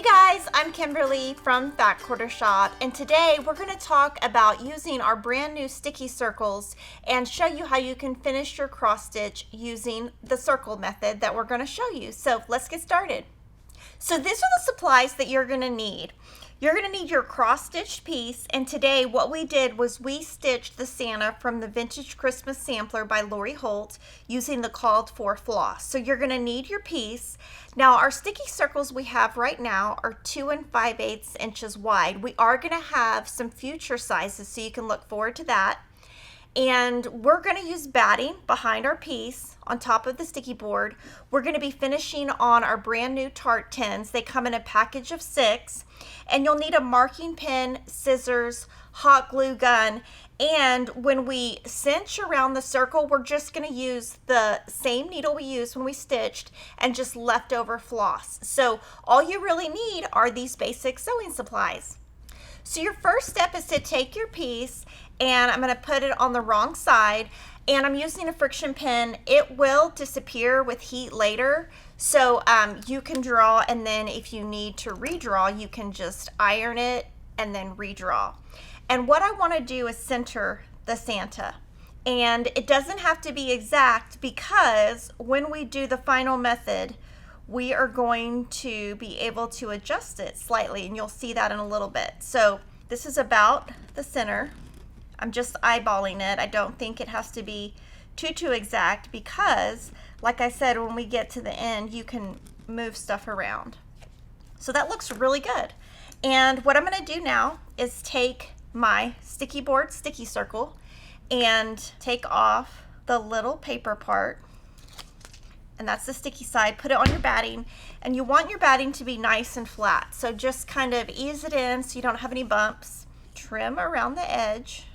guys, I'm Kimberly from Fat Quarter Shop, and today we're going to talk about using our brand new sticky circles and show you how you can finish your cross stitch using the circle method that we're going to show you. So let's get started. So these are the supplies that you're going to need. You're going to need your cross stitched piece, and today what we did was we stitched the Santa from the Vintage Christmas Sampler by Lori Holt using the called for floss. So you're going to need your piece. Now our sticky circles we have right now are 2 5/8 inches wide. We are going to have some future sizes, so you can look forward to that. And we're going to use batting behind our piece on top of the sticky board. We're going to be finishing on our brand new Tart tins. They come in a package of 6, and you'll need a marking pen, scissors, hot glue gun, and when we cinch around the circle, we're just going to use the same needle we used when we stitched and just leftover floss. So all you really need are these basic sewing supplies. So your first step is to take your piece, and I'm going to put it on the wrong side, and I'm using a friction pen. It will disappear with heat later, so you can draw, and then if you need to redraw, you can just iron it and then redraw. And what I want to do is center the Santa, and it doesn't have to be exact because when we do the final method, we are going to be able to adjust it slightly, and you'll see that in a little bit. So this is about the center. I'm just eyeballing it. I don't think it has to be too exact because, like I said, when we get to the end, you can move stuff around. So that looks really good. And what I'm going to do now is take my sticky board sticky circle and take off the little paper part, and that's the sticky side. Put it on your batting, and you want your batting to be nice and flat, so just kind of ease it in so you don't have any bumps. Trim around the edge,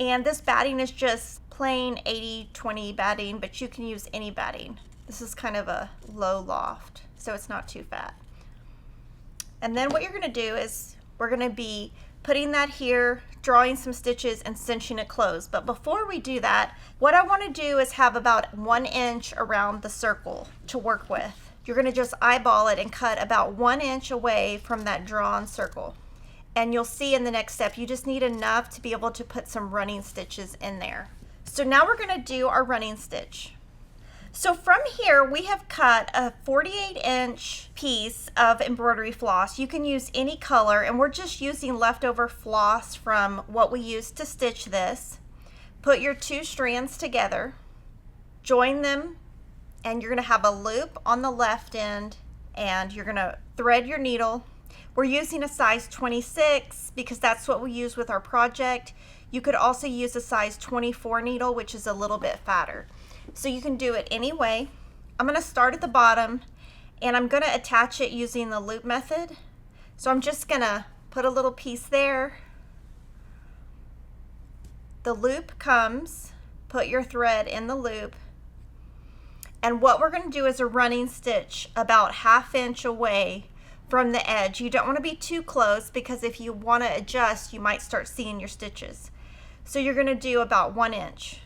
and this batting is just plain 80/20 batting, but you can use any batting. This is kind of a low loft, so it's not too fat. And then what you're going to do is we're going to be putting that here, drawing some stitches, and cinching it closed. But before we do that, what I want to do is have about 1 inch around the circle to work with. You're going to just eyeball it and cut about 1 inch away from that drawn circle. And you'll see in the next step, you just need enough to be able to put some running stitches in there. So now we're going to do our running stitch. So from here, we have cut a 48-inch piece of embroidery floss. You can use any color, and we're just using leftover floss from what we used to stitch this. Put your 2 strands together, join them, and you're going to have a loop on the left end, and you're going to thread your needle. We're using a size 26 because that's what we use with our project. You could also use a size 24 needle, which is a little bit fatter. So you can do it any way. I'm going to start at the bottom, and I'm going to attach it using the loop method. So I'm just going to put a little piece there. The loop comes, put your thread in the loop, and what we're going to do is a running stitch about 1/2 inch away from the edge. You don't want to be too close because if you want to adjust, you might start seeing your stitches. So you're going to do about 1 inch.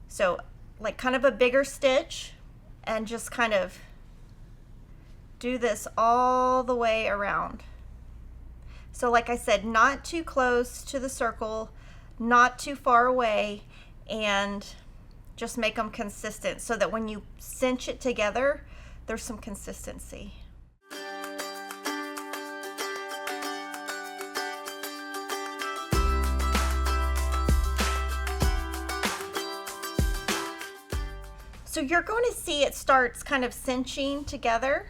So like kind of a bigger stitch, and just kind of do this all the way around. So like I said, not too close to the circle, not too far away, and just make them consistent so that when you cinch it together, there's some consistency. So you're going to see it starts kind of cinching together,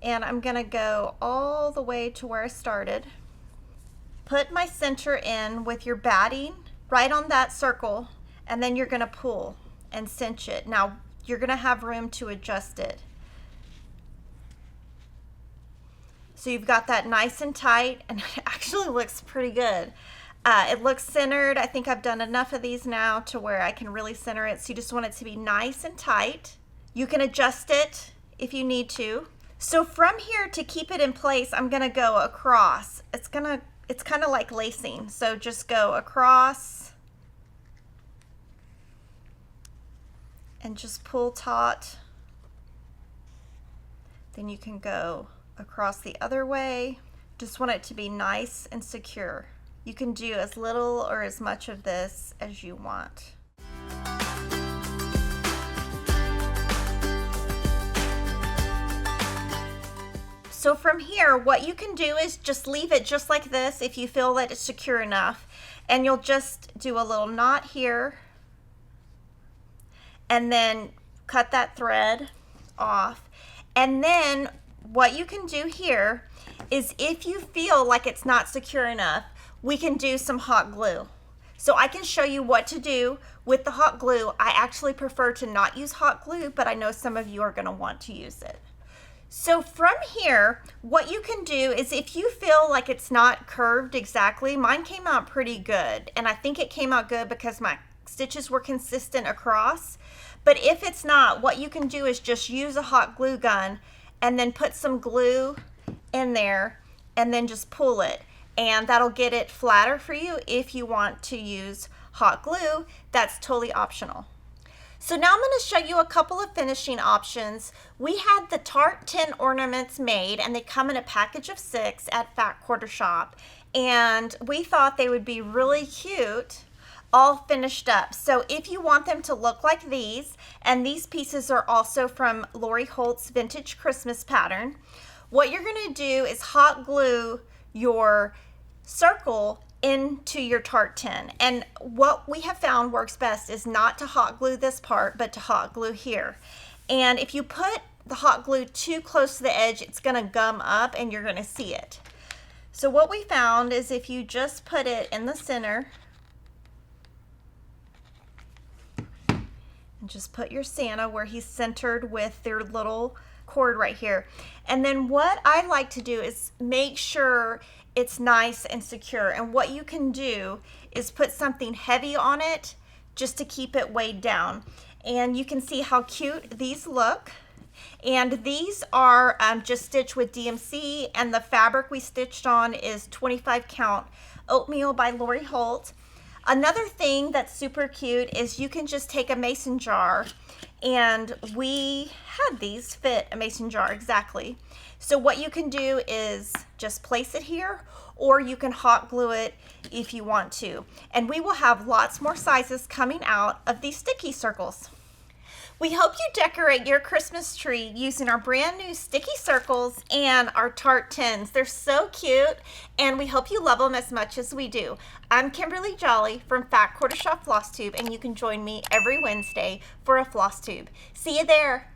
and I'm going to go all the way to where I started. Put my center in with your batting right on that circle, and then you're going to pull and cinch it. Now you're going to have room to adjust it. So you've got that nice and tight, and it actually looks pretty good. It looks centered. I think I've done enough of these now to where I can really center it. So you just want it to be nice and tight. You can adjust it if you need to. So from here, to keep it in place, I'm going to go across. It's kind of like lacing. So just go across and just pull taut. Then you can go across the other way. Just want it to be nice and secure. You can do as little or as much of this as you want. So from here, what you can do is just leave it just like this if you feel that it's secure enough. And you'll just do a little knot here and then cut that thread off. And then what you can do here is, if you feel like it's not secure enough, we can do some hot glue. So I can show you what to do with the hot glue. I actually prefer to not use hot glue, but I know some of you are going to want to use it. So from here, what you can do is, if you feel like it's not curved exactly, mine came out pretty good, and I think it came out good because my stitches were consistent across. But if it's not, what you can do is just use a hot glue gun and then put some glue in there and then just pull it, and that'll get it flatter for you. If you want to use hot glue, that's totally optional. So now I'm going to show you a couple of finishing options. We had the Tart tin ornaments made, and they come in a package of 6 at Fat Quarter Shop, and we thought they would be really cute all finished up. So if you want them to look like these, and these pieces are also from Lori Holt's vintage Christmas pattern, what you're going to do is hot glue your circle into your Tart tin. And what we have found works best is not to hot glue this part, but to hot glue here. And if you put the hot glue too close to the edge, it's going to gum up and you're going to see it. So what we found is, if you just put it in the center and just put your Santa where he's centered with their little cord right here. And then what I like to do is make sure it's nice and secure. And what you can do is put something heavy on it just to keep it weighed down. And you can see how cute these look. And these are just stitched with DMC, and the fabric we stitched on is 25 count oatmeal by Lori Holt. Another thing that's super cute is you can just take a mason jar, and we had these fit a mason jar exactly. So what you can do is just place it here, or you can hot glue it if you want to. And we will have lots more sizes coming out of these sticky circles. We hope you decorate your Christmas tree using our brand new sticky circles and our Tart tins. They're so cute, and we hope you love them as much as we do. I'm Kimberly Jolly from Fat Quarter Shop Flosstube, and you can join me every Wednesday for a Flosstube. See you there.